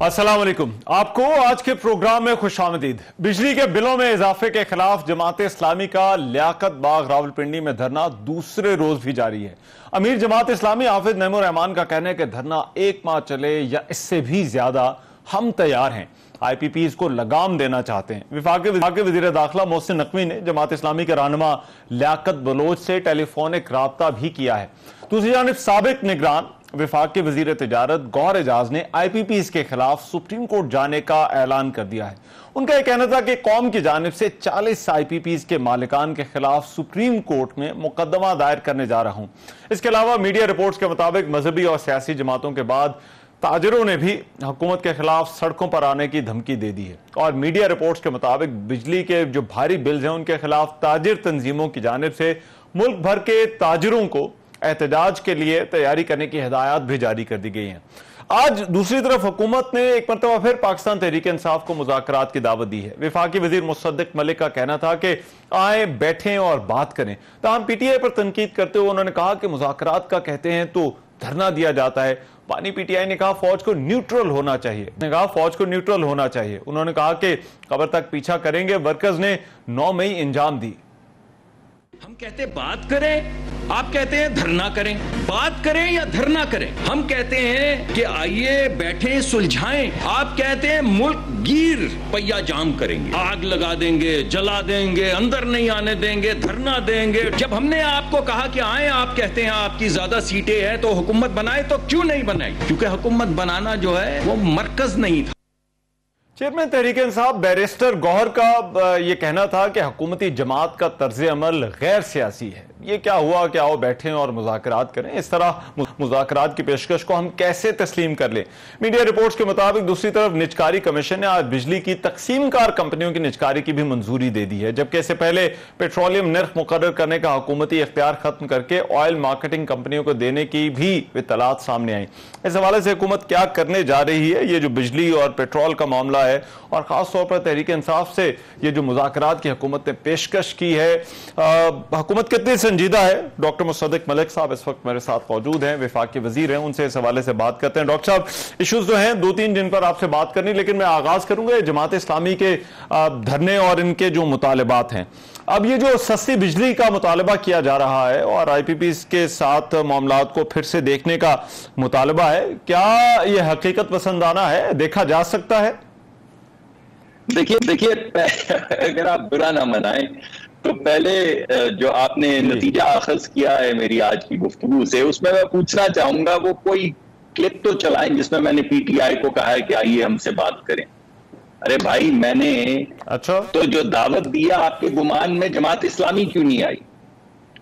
अस्सलाम वालेकुम। आपको आज के प्रोग्राम में खुशामदीद। बिजली के बिलों में इजाफे के खिलाफ जमात इस्लामी का लियाकत बाग रावलपिंडी में धरना दूसरे रोज भी जारी है। अमीर जमात इस्लामी हाफिज नईमुर रहमान का कहना है कि धरना 1 माह चले या इससे भी ज्यादा हम तैयार हैं। IPPs को लगाम देना चाहते हैं। विफाक वजीर दाखिला मोहसिन नकवी ने जमात इस्लामी के रहनुमा लियाकत बलोच से टेलीफोनिक राब्ता भी किया है। दूसरी जानिब साबिक निगरान विफाक के वजीर तिजारत गौहर एजाज ने IPPs के खिलाफ सुप्रीम कोर्ट जाने का ऐलान कर दिया है। उनका यह कहना था कि कौम की जानिब से 40 IPPs के मालिकान के खिलाफ सुप्रीम कोर्ट में मुकदमा दायर करने जा रहा हूं। इसके अलावा मीडिया रिपोर्ट्स के मुताबिक मजहबी और सियासी जमातों के बाद ताजरों ने भी हुकूमत के खिलाफ सड़कों पर आने की धमकी दे दी है और मीडिया रिपोर्ट्स के मुताबिक बिजली के जो भारी बिल्स हैं उनके खिलाफ ताजिर तंजीमों की जानिब से मुल्क भर के ताजिरों को एहतजाज के लिए तैयारी करने की हिदायत भी जारी कर दी गई हैं। आज दूसरी तरफ हुकूमत ने एक मरतबा फिर पाकिस्तान तहरीक इंसाफ को मुज़ाकरात की दावत दी है। विफाकी वजीर मुसद्दिक मलिक का कहना था कि आए बैठें और बात करें। ताहम PTI पर तनकीद करते हुए उन्होंने कहा कि मुज़ाकरात का कहते हैं तो धरना दिया जाता है। पानी PTI ने कहा फौज को न्यूट्रल होना चाहिए। उन्होंने कहा कि कब्र तक पीछा करेंगे। वर्कर्स ने 9 मई इंजाम दी। हम कहते बात करें, आप कहते हैं धरना करें। बात करें या धरना करें, हम कहते हैं कि आइए बैठें सुलझाएं। आप कहते हैं मुल्क गिर पहिया जाम करेंगे, आग लगा देंगे, जला देंगे, अंदर नहीं आने देंगे, धरना देंगे। जब हमने आपको कहा कि आए, आप कहते हैं आपकी ज्यादा सीटें हैं तो हुकूमत बनाए, तो क्यों नहीं बनाई? क्योंकि हुकूमत बनाना जो है वो मरकज नहीं था। चेयरमैन तहरीक इंसाफ बैरिस्टर गौहर का यह कहना था कि हुकूमती जमात का तर्ज अमल गैर सियासी है। ये क्या हुआ कि आओ बैठें और मुज़ाकरात करें। इस तरह मुज़ाकरात की पेशकश को हम कैसे तस्लीम कर लें। मीडिया रिपोर्ट्स के मुताबिक दूसरी तरफ निजकारी कमीशन ने आज बिजली की तकसीमकार कंपनियों की निजकारी की भी मंजूरी दे दी है, जबकि इससे पहले पेट्रोलियम नर्ख मुकर्रर करने का हुकूमती इख्तियार खत्म करके ऑयल मार्केटिंग कंपनियों को देने की भी इत्तलात सामने आई। इस हवाले से हुकूमत क्या करने जा रही है, ये जो बिजली और पेट्रोल का मामला है और खास तौर पर तहरीक इंसाफ से ये जो मुज़ाकरात की हुकूमत ने पेशकश की है, हुकूमत कितनी संजीदा है। डॉक्टर मुसद्दिक मलिक साहब इस वक्त मेरे साथ मौजूद हैं, विफाकी वजीर हैं, उनसे इस हवाले से बात करते हैं। डॉक्टर साहब, इश्यूज जो हैं 2-3 जिन पर आपसे बात करनी, लेकिन मैं आगाज करूंगा जमात इस्लामी के धरने और इनके जो मुतालबात हैं। अब ये जो सस्ती बिजली का मुतालबा किया जा रहा है और IPPs के साथ मामलात को फिर से देखने का मुतालबा है, क्या यह हकीकत पसंदाना है, देखा जा सकता है? देखिए अगर आप बुरा ना मनाएं तो पहले जो आपने नतीजा अखज़ किया है मेरी आज की गुफ्तगू से, उसमें मैं पूछना चाहूंगा वो कोई क्लिप तो चलाएं जिसमें मैंने PTI को कहा है कि आइए हमसे बात करें। अरे भाई, मैंने तो जो दावत दिया आपके गुमान में जमात इस्लामी क्यों नहीं आई?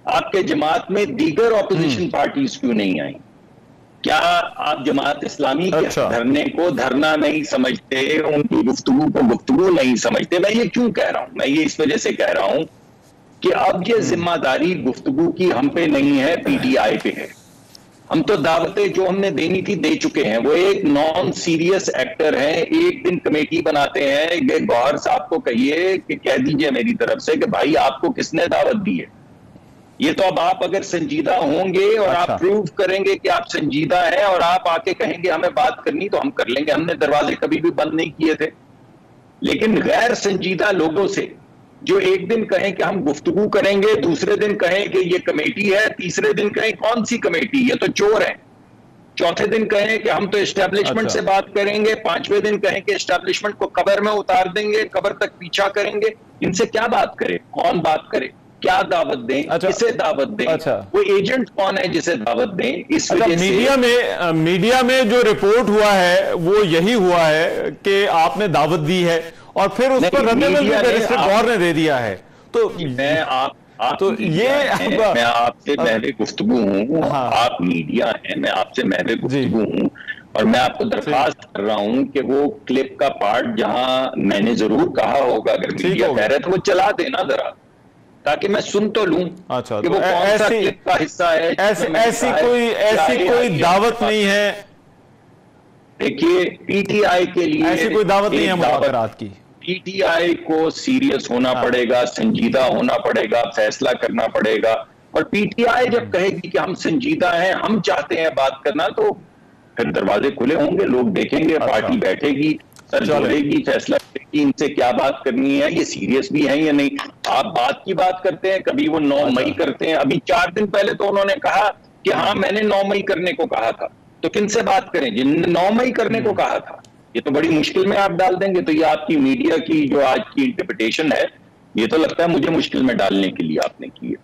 आपके जमात में दीगर ऑपोजिशन पार्टीज क्यों नहीं आई? क्या आप जमात इस्लामी के धरने को धरना नहीं समझते, उनकी गुफ्तगू को गुफ्तगू नहीं समझते? मैं ये क्यों कह रहा हूं? मैं ये इस वजह से कह रहा हूं कि अब ये जिम्मेदारी गुफ्तगू की हम पे नहीं है, PTI पे है। हम तो दावतें जो हमने देनी थी दे चुके हैं। वो एक नॉन सीरियस एक्टर है, एक दिन कमेटी बनाते हैं। गौहर साहब को कहिए कि कह दीजिए मेरी तरफ से कि भाई आपको किसने दावत दी है। ये तो अब आप अगर संजीदा होंगे और आप प्रूव करेंगे कि आप संजीदा हैं और आप आके कहेंगे हमें बात करनी, तो हम कर लेंगे। हमने दरवाजे कभी भी बंद नहीं किए थे। लेकिन गैर संजीदा लोगों से जो एक दिन कहें कि हम गुफ्तगू करेंगे, दूसरे दिन कहें कि ये कमेटी है, तीसरे दिन कहें कौन सी कमेटी, ये तो चोर है, चौथे दिन कहें कि हम तो एस्टेब्लिशमेंट से बात करेंगे, पांचवें दिन कहें कि एस्टेब्लिशमेंट को कब्र में उतार देंगे, कब्र तक पीछा करेंगे। इनसे क्या बात करें? कौन बात करे? क्या दावत दें? किसे दावत दें? वो एजेंट कौन है जिसे दावत दें? इस मीडिया में जो रिपोर्ट हुआ है वो यही हुआ है कि आपने दावत दी है और फिर उस पर रद्द-ए-अमल बैरिस्टर गौहर ने दे दिया है। तो मैं आपसे महवे गुफ्तगू हूँ, आप मीडिया हैं, मैं आपसे महवे गुफ्तगू हूँ और मैं आपको दरख्वास्त कर रहा हूँ कि वो क्लिप का पार्ट जहां मैंने जरूर कहा होगा, अगर मीडिया कह रहे तो वो चला देना जरा, ताकि मैं सुन तो लूं। अच्छा, कि वो कौन सा क्लिप का हिस्सा है। ऐसी कोई दावत नहीं है। देखिए, PTI के लिए ऐसी कोई दावत नहीं है मुज़ाकरात की। PTI को सीरियस होना पड़ेगा, संजीदा होना पड़ेगा, फैसला करना पड़ेगा। और PTI जब कहेगी कि हम संजीदा हैं, हम चाहते हैं बात करना, तो फिर दरवाजे खुले होंगे, लोग देखेंगे, पार्टी बैठेगी, सर जोड़ेगी, फैसला करेगी इनसे क्या बात करनी है, ये सीरियस भी है या नहीं। आप बात की बात करते हैं, कभी वो 9 मई करते हैं। अभी 4 दिन पहले तो उन्होंने कहा कि हाँ मैंने 9 मई करने को कहा था। तो किनसे बात करें जिनने 9 मई करने को कहा था? ये तो बड़ी मुश्किल में आप डाल देंगे। तो ये आपकी मीडिया की जो आज की इंटरप्रिटेशन है, ये तो लगता है मुझे मुश्किल में डालने के लिए आपने की है।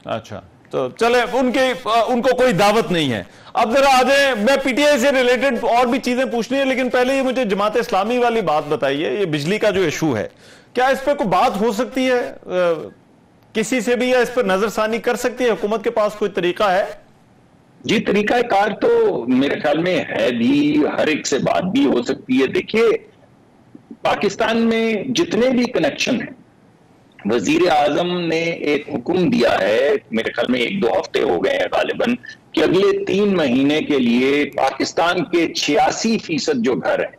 अच्छा, तो चले, उनको कोई दावत नहीं है। अब जरा आ जाए, मैं पीटीआई से रिलेटेड और भी चीजें पूछनी है, लेकिन पहले ये मुझे जमात इस्लामी वाली बात बताइए। ये बिजली का जो इशू है, क्या इस पर कोई बात हो सकती है किसी से भी, या इस पर नजरसानी कर सकती है हुकूमत के पास कोई तरीका है? जी, तरीका कार तो मेरे ख्याल में है भी, हर एक से बात भी हो सकती है। देखिए, पाकिस्तान में जितने भी कनेक्शन हैं, वजीर आजम ने एक हुक्म दिया है, मेरे ख्याल में 1-2 हफ्ते हो गए हैं गालिबन, कि अगले 3 महीने के लिए पाकिस्तान के 86% जो घर हैं,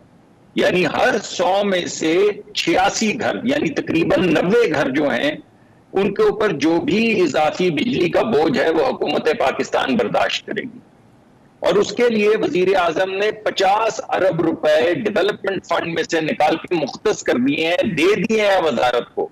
यानी हर 100 में से 86 घर, यानी तकरीबन 90 घर जो हैं, उनके ऊपर जो भी इजाफी बिजली का बोझ है वो हुकूमत पाकिस्तान बर्दाश्त करेगी। और उसके लिए वजीर आजम ने 50 अरब रुपए डेवलपमेंट फंड में से निकाल के मुख्तस कर दिए हैं, दे दिए हैं वजारत को,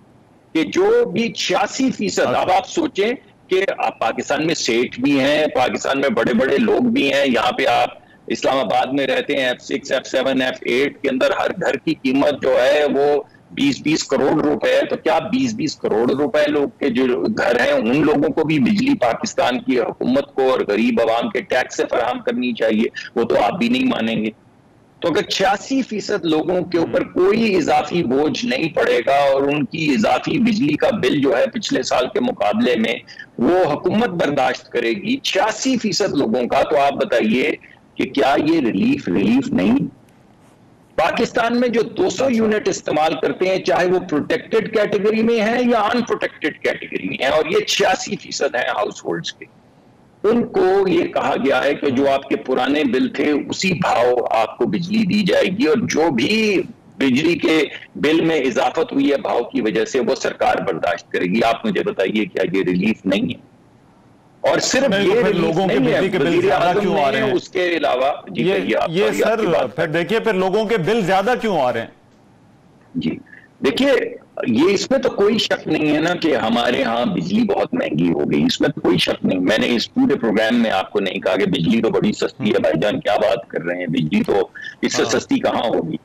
कि जो भी 86%, अब आप सोचें कि आप पाकिस्तान में सेठ भी हैं, पाकिस्तान में बड़े बड़े लोग भी हैं, यहाँ पे आप इस्लामाबाद में रहते हैं, F6, F7, F8 के अंदर हर घर की कीमत जो है वो 20-20 करोड़ रुपए है। तो क्या 20-20 करोड़ रुपए लोग के जो घर हैं, उन लोगों को भी बिजली पाकिस्तान की हुकूमत को और गरीब आवाम के टैक्स से फराहम करनी चाहिए? वो तो आप भी नहीं मानेंगे। तो अगर 86% लोगों के ऊपर कोई इजाफी बोझ नहीं पड़ेगा और उनकी इजाफी बिजली का बिल जो है पिछले साल के मुकाबले में वो हुकूमत बर्दाश्त करेगी 86% लोगों का, तो आप बताइए कि क्या ये रिलीफ नहीं? पाकिस्तान में जो 200 यूनिट इस्तेमाल करते हैं, चाहे वो प्रोटेक्टेड कैटेगरी में है या अनप्रोटेक्टेड कैटेगरी में है, और ये 86% है हाउस होल्ड्स के, उनको ये कहा गया है कि जो आपके पुराने बिल थे उसी भाव आपको बिजली दी जाएगी, और जो भी बिजली के बिल में इजाफत हुई है भाव की वजह से वो सरकार बर्दाश्त करेगी। आप मुझे बताइए क्या ये रिलीफ नहीं है? और सिर्फ ये लोगों के बिजली के बिल ज्यादा क्यों आ रहे हैं? उसके अलावा ये सर फिर देखिए, फिर लोगों के बिल ज्यादा क्यों आ रहे हैं? जी देखिए, ये इसमें तो कोई शक नहीं है ना कि हमारे यहाँ बिजली बहुत महंगी हो गई, इसमें तो कोई शक नहीं। मैंने इस पूरे प्रोग्राम में आपको नहीं कहा कि बिजली तो बड़ी सस्ती है, भाईजान क्या बात कर रहे हैं, बिजली तो इससे सस्ती कहाँ होगी।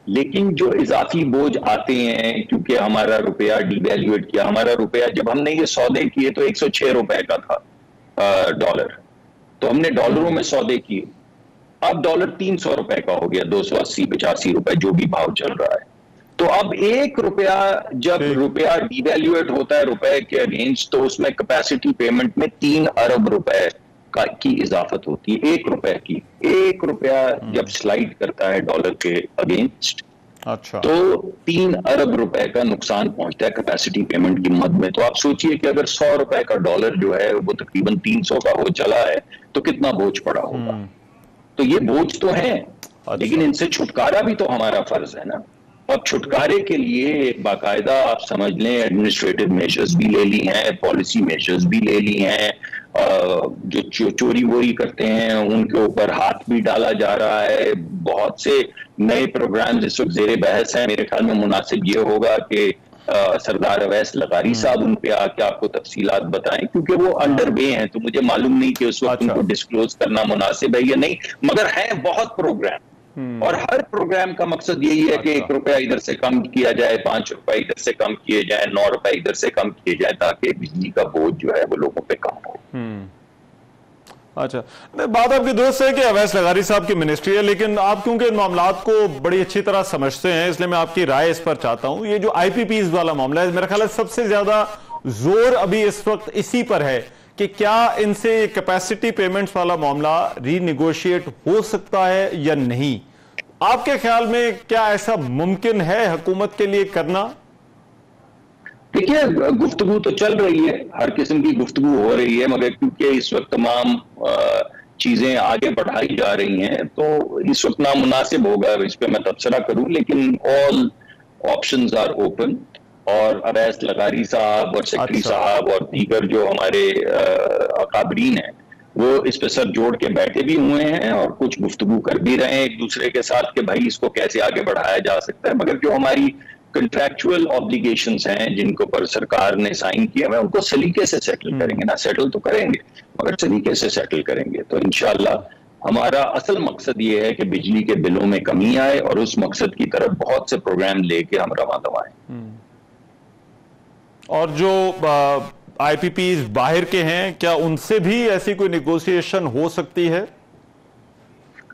लेकिन जो इजाफी बोझ आते हैं, क्योंकि हमारा रुपया डिवैल्यूएट किया, हमारा रुपया जब हमने ये सौदे किए तो 106 रुपए का था डॉलर, तो हमने डॉलरों में सौदे किए, अब डॉलर 300 रुपए का हो गया, 280-85 रुपए जो भी भाव चल रहा है। तो अब 1 रुपया, जब रुपया डिवैल्यूएट होता है रुपए के अगेंस्ट, तो उसमें कैपेसिटी पेमेंट में 3 अरब रुपए की इजाफत होती है, 1 रुपए की। 1 रुपया जब स्लाइड करता है डॉलर के अगेंस्ट, अच्छा, तो 3 अरब रुपए का नुकसान पहुंचता है कैपेसिटी पेमेंट की मद में। तो आप सोचिए कि अगर 100 रुपए का डॉलर जो है वो तकरीबन 300 का हो चला है, तो कितना बोझ पड़ा होगा। तो ये बोझ तो है, लेकिन इनसे छुटकारा भी तो हमारा फर्ज है ना। अब छुटकारे के लिए एक बाकायदा आप समझ लें एडमिनिस्ट्रेटिव मेजर्स भी ले ली हैं, पॉलिसी मेजर्स भी ले ली हैं, जो चोरी वोरी करते हैं उनके ऊपर हाथ भी डाला जा रहा है। बहुत से नए प्रोग्राम इस वक्त जेर बहस हैं। मेरे ख्याल में मुनासिब ये होगा कि सरदार अवैस लगारी साहब उन पे आके आपको तफसीलात बताएं, क्योंकि वो अंडर वे हैं, तो मुझे मालूम नहीं कि उस वक्त उनको डिस्क्लोज करना मुनासिब है या नहीं, मगर हैं बहुत प्रोग्राम, और हर प्रोग्राम का मकसद यही है कि 1 रुपया इधर से कम किया जाए, 5 रुपए इधर से कम किए जाए, 9 रुपए इधर से कम किए जाए, ताकि बिजली का बोझ जो है वो लोगों पे कम हो। अच्छा, बात आपकी दुरुस्त है कि अवैस लगारी साहब की मिनिस्ट्री है, लेकिन आप क्योंकि इन मामलात को बड़ी अच्छी तरह समझते हैं, इसलिए मैं आपकी राय इस पर चाहता हूं। ये जो IPPs वाला मामला है, मेरा ख्याल है सबसे ज्यादा जोर अभी इस वक्त इसी पर है कि क्या इनसे कैपेसिटी पेमेंट्स वाला मामला रीनिगोशिएट हो सकता है या नहीं। आपके ख्याल में क्या ऐसा मुमकिन है हुकूमत के लिए करना? देखिए, गुफ्तगू तो चल रही है, हर किस्म की गुफ्तगू हो रही है, मगर क्योंकि इस वक्त तमाम चीजें आगे बढ़ाई जा रही हैं, तो इस वक्त नामुनासिब होगा इस पे मैं तबसरा करूं। लेकिन ऑल ऑप्शंस आर ओपन, और अवैस लगारी साहब और सेक्रेटरी साहब और दीगर जो हमारे अकाबरीन हैं, वो इस पे सर जोड़ के बैठे भी हुए हैं और कुछ गुफ्तगू कर भी रहे हैं एक दूसरे के साथ कि भाई इसको कैसे आगे बढ़ाया जा सकता है। मगर जो हमारी कंट्रैक्चुअल ऑब्लिगेशंस हैं जिनको पर सरकार ने साइन किया है उनको सलीके से सेटल करेंगे ना, सेटल तो करेंगे मगर सलीके से सेटल करेंगे। तो इंशाल्लाह हमारा असल मकसद ये है कि बिजली के बिलों में कमी आए और उस मकसद की तरफ बहुत से प्रोग्राम लेके हम रवा दवाएं। और जो IPP बाहर के हैं, क्या उनसे भी ऐसी कोई निगोशिएशन हो सकती है?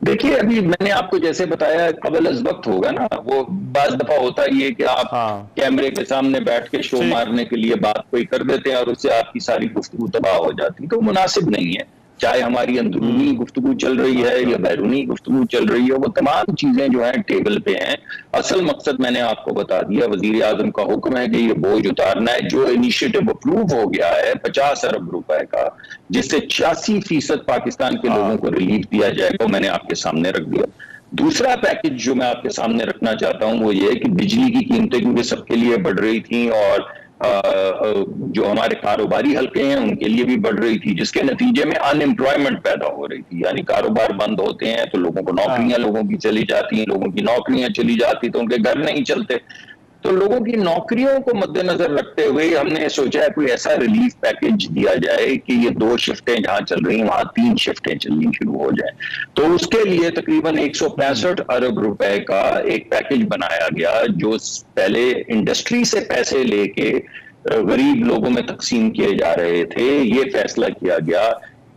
देखिए अभी मैंने आपको जैसे बताया कबल अज वक्त होगा ना, वो बाज दफा होता ही है कि आप कैमरे के सामने बैठ के शो मारने के लिए बात कोई कर देते हैं और उससे आपकी सारी गुफ्तगू तबाह हो जाती है, तो मुनासिब नहीं है। चाहे हमारी अंदरूनी गुफ्तगू चल रही है या बैरूनी गुफ्तगू चल रही है, वो तमाम चीजें जो हैं टेबल पे हैं। असल मकसद मैंने आपको बता दिया, वजीर आजम का हुक्म है कि ये बोझ उतारना है। जो इनिशिएटिव अप्रूव हो गया है 50 अरब रुपए का, जिससे 86% पाकिस्तान के लोगों को रिलीफ दिया जाएगा, मैंने आपके सामने रख दिया। दूसरा पैकेज जो मैं आपके सामने रखना चाहता हूं वो ये है कि बिजली की कीमतें क्योंकि सबके लिए बढ़ रही थी और जो हमारे कारोबारी हल्के हैं उनके लिए भी बढ़ रही थी, जिसके नतीजे में अनएम्प्लॉयमेंट पैदा हो रही थी। यानी कारोबार बंद होते हैं तो लोगों को नौकरियां लोगों की चली जाती हैं, लोगों की नौकरियां चली जाती तो उनके घर नहीं चलते। तो लोगों की नौकरियों को मद्देनजर रखते हुए हमने सोचा है कोई ऐसा रिलीफ पैकेज दिया जाए कि ये 2 शिफ्टें जहां चल रही हैं वहां 3 शिफ्टें चलनी शुरू हो जाए। तो उसके लिए तकरीबन 165 अरब रुपए का एक पैकेज बनाया गया, जो पहले इंडस्ट्री से पैसे लेके गरीब लोगों में तकसीम किए जा रहे थे। ये फैसला किया गया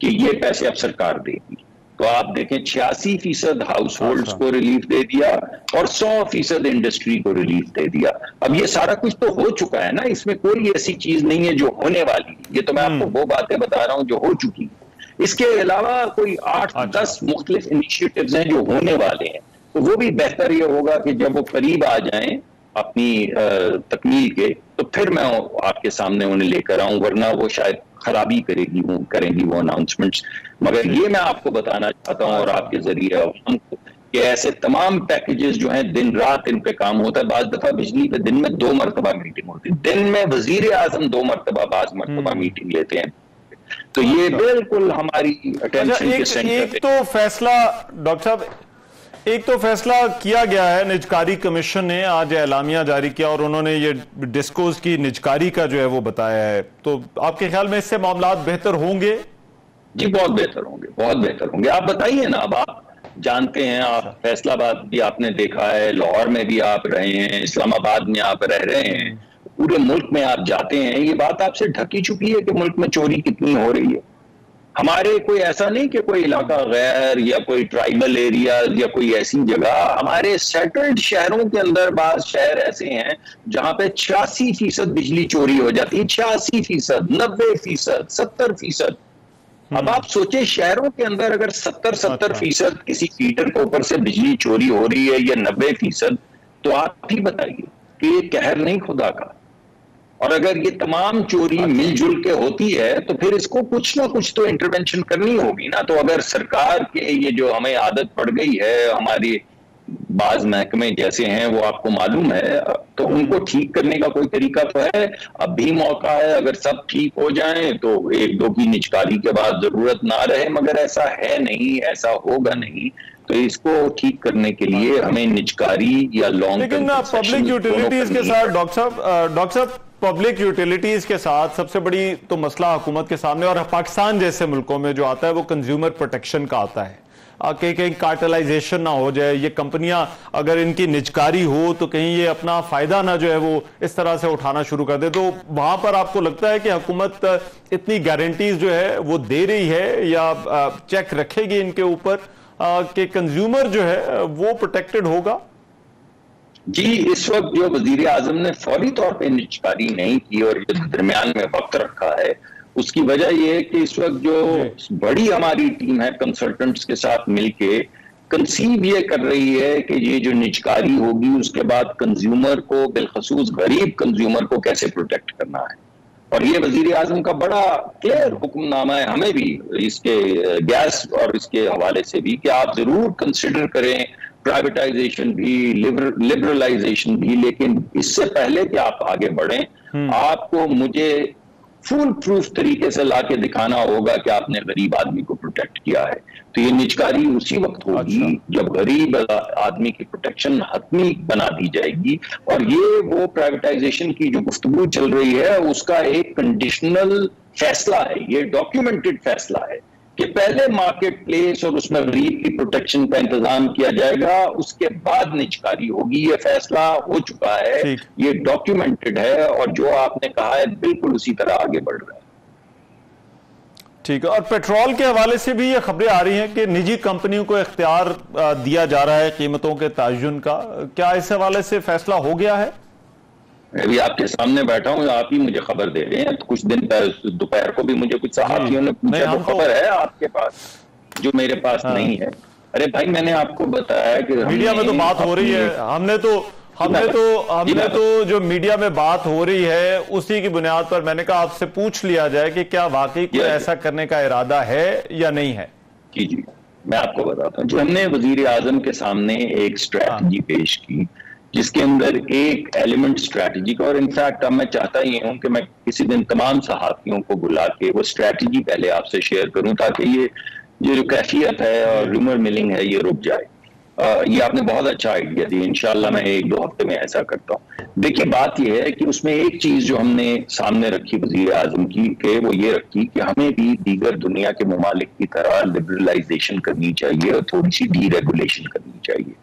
कि ये पैसे अब सरकार देगी। तो आप देखें 86% हाउस होल्ड्स को रिलीफ दे दिया और 100% इंडस्ट्री को रिलीफ दे दिया। अब ये सारा कुछ तो हो चुका है ना, इसमें कोई ऐसी चीज नहीं है जो होने वाली है। ये तो मैं आपको वो बातें बता रहा हूं जो हो चुकी है। इसके अलावा कोई 8-10 मुख्तलिफ इनिशिएटिव्स हैं जो होने वाले हैं। तो वो भी बेहतर ये होगा कि जब वो करीब आ जाएं अपनी तकमील के, तो फिर मैं आपके सामने उन्हें लेकर आऊं, वरना वो शायद खराबी करेंगी वो अनाउंसमेंट्स। मगर ये मैं आपको बताना चाहता हूं और आपके जरिए हमको कि ऐसे तमाम पैकेजेस जो हैं दिन रात इन पे काम होता है। बाज दफा बिजली पे दिन में 2 मरतबा मीटिंग होती है, दिन में वजीर आजम 2 मरतबा बाज मरतबा मीटिंग लेते हैं। तो ये बिल्कुल हमारी अटेंशन के सेंटर। एक तो फैसला डॉक्टर साहब, एक तो फैसला किया गया है, निजकारी कमीशन ने आज एलामिया जारी किया और उन्होंने ये डिस्कोस की निजकारी का जो है वो बताया है। तो आपके ख्याल में इससे मामला बेहतर होंगे? जी बहुत बेहतर होंगे, बहुत बेहतर होंगे। आप बताइए ना, अब आप जानते हैं, आप फैसलाबाद भी आपने देखा है, लाहौर में भी आप रहे हैं, इस्लामाबाद में आप रह रहे हैं, पूरे मुल्क में आप जाते हैं, ये बात आपसे ढकी चुकी है कि मुल्क में चोरी कितनी हो रही है। हमारे कोई ऐसा नहीं कि कोई इलाका गैर या कोई ट्राइबल एरिया या कोई ऐसी जगह, हमारे सेटल्ड शहरों के अंदर बाज शहर ऐसे हैं जहां पे 86% बिजली चोरी हो जाती है। 86%, 90%, 70%। अब आप सोचे शहरों के अंदर अगर 70% किसी फीडर के ऊपर से बिजली चोरी हो रही है या 90%, तो आप ही बताइए कि ये कहर नहीं खुदा का। और अगर ये तमाम चोरी मिलजुल के होती है तो फिर इसको कुछ ना कुछ तो इंटरवेंशन करनी होगी ना। तो अगर सरकार के ये जो हमें आदत पड़ गई है, हमारी बाज महकमे जैसे हैं वो आपको मालूम है, तो उनको ठीक करने का कोई तरीका तो है। अब भी मौका है, अगर सब ठीक हो जाए तो 1-2 की निजकारी के बाद जरूरत ना रहे, मगर ऐसा है नहीं, ऐसा होगा नहीं। तो इसको ठीक करने के लिए हमें निजकारी या लॉन्ग लेकिन पब्लिक यूटिलिटीज के साथ डॉक्टर साहब पब्लिक यूटिलिटीज के साथ सबसे बड़ी तो मसला हुकूमत के सामने और पाकिस्तान जैसे मुल्कों में जो आता है वो कंज्यूमर प्रोटेक्शन का आता है। कहीं कार्टेलाइजेशन ना हो जाए, ये कंपनियां अगर इनकी निजकारी हो तो कहीं ये अपना फायदा ना जो है वो इस तरह से उठाना शुरू कर दे। तो वहां पर आपको लगता है कि हुकूमत इतनी गारंटीज जो है वो दे रही है या चेक रखेगी इनके ऊपर कि कंज्यूमर जो है वो प्रोटेक्टेड होगा? जी, इस वक्त जो वजीर आजम ने फौरी तौर पे निजकारी नहीं की और जो दरमियान में वक्त रखा है, उसकी वजह यह है कि इस वक्त जो बड़ी हमारी टीम है कंसल्टेंट्स के साथ मिलके कंसीव ये कर रही है कि ये जो निजकारी होगी उसके बाद कंज्यूमर को, बिलखसूस गरीब कंज्यूमर को कैसे प्रोटेक्ट करना है। और ये वजीर आजम का बड़ा क्लियर हुक्मनामा है हमें भी, इसके गैस और इसके हवाले से भी, कि आप जरूर कंसिडर करें प्राइवेटाइजेशन भी, लिबरलाइजेशन भी, लेकिन इससे पहले कि आप आगे बढ़ें आपको मुझे फुल प्रूफ तरीके से लाके दिखाना होगा कि आपने गरीब आदमी को प्रोटेक्ट किया है। तो ये निजकारी उसी वक्त होगी जब गरीब आदमी की प्रोटेक्शन हतमी बना दी जाएगी। और ये वो प्राइवेटाइजेशन की जो गुफ्तगू चल रही है उसका एक कंडीशनल फैसला है, ये डॉक्यूमेंटेड फैसला है कि पहले मार्केट प्लेस और उसमें गरीब की प्रोटेक्शन का इंतजाम किया जाएगा, उसके बाद निजकारी होगी। ये फैसला हो चुका है, ये डॉक्यूमेंटेड है और जो आपने कहा है बिल्कुल उसी तरह आगे बढ़ रहा है। ठीक है। और पेट्रोल के हवाले से भी ये खबरें आ रही हैं कि निजी कंपनियों को इख्तियार दिया जा रहा है कीमतों के तयन का, क्या इस हवाले से फैसला हो गया है? अभी आपके सामने बैठा हूं, आप ही मुझे खबर दे रहे हैं। तो कुछ दिन पहले दोपहर को भी मुझे कुछ सहाफियों ने पूछा तो खबर है आपके पास जो मेरे पास नहीं है। अरे भाई मैंने आपको बताया कि मीडिया में तो बात हो रही है, हमने तो जो मीडिया में बात हो रही है उसी की बुनियाद पर मैंने कहा आपसे पूछ लिया जाए कि क्या वाकई कोई ऐसा करने का इरादा है या नहीं है। जी जी, मैं आपको बताता हूँ। जो हमने वजीर आजम के सामने एक स्ट्रैटेजी पेश की जिसके अंदर एक एलिमेंट स्ट्रैटेजी का, और इनफैक्ट अब मैं चाहता ही हूं कि मैं किसी दिन तमाम सहाफियों को बुला के वो स्ट्रैटेजी पहले आपसे शेयर करूं ताकि ये जो कैफियत है और रूमर मिलिंग है ये रुक जाए। ये आपने बहुत अच्छा आइडिया दिया, इंशाल्लाह मैं 1-2 हफ्ते में ऐसा करता हूँ। देखिए बात यह है कि उसमें एक चीज जो हमने सामने रखी वजीर आजम की कि वो ये रखी कि हमें भी दीगर दुनिया के ममालिक की तरह लिबरलाइजेशन करनी चाहिए और थोड़ी सी डीरेगुलेशन करनी चाहिए।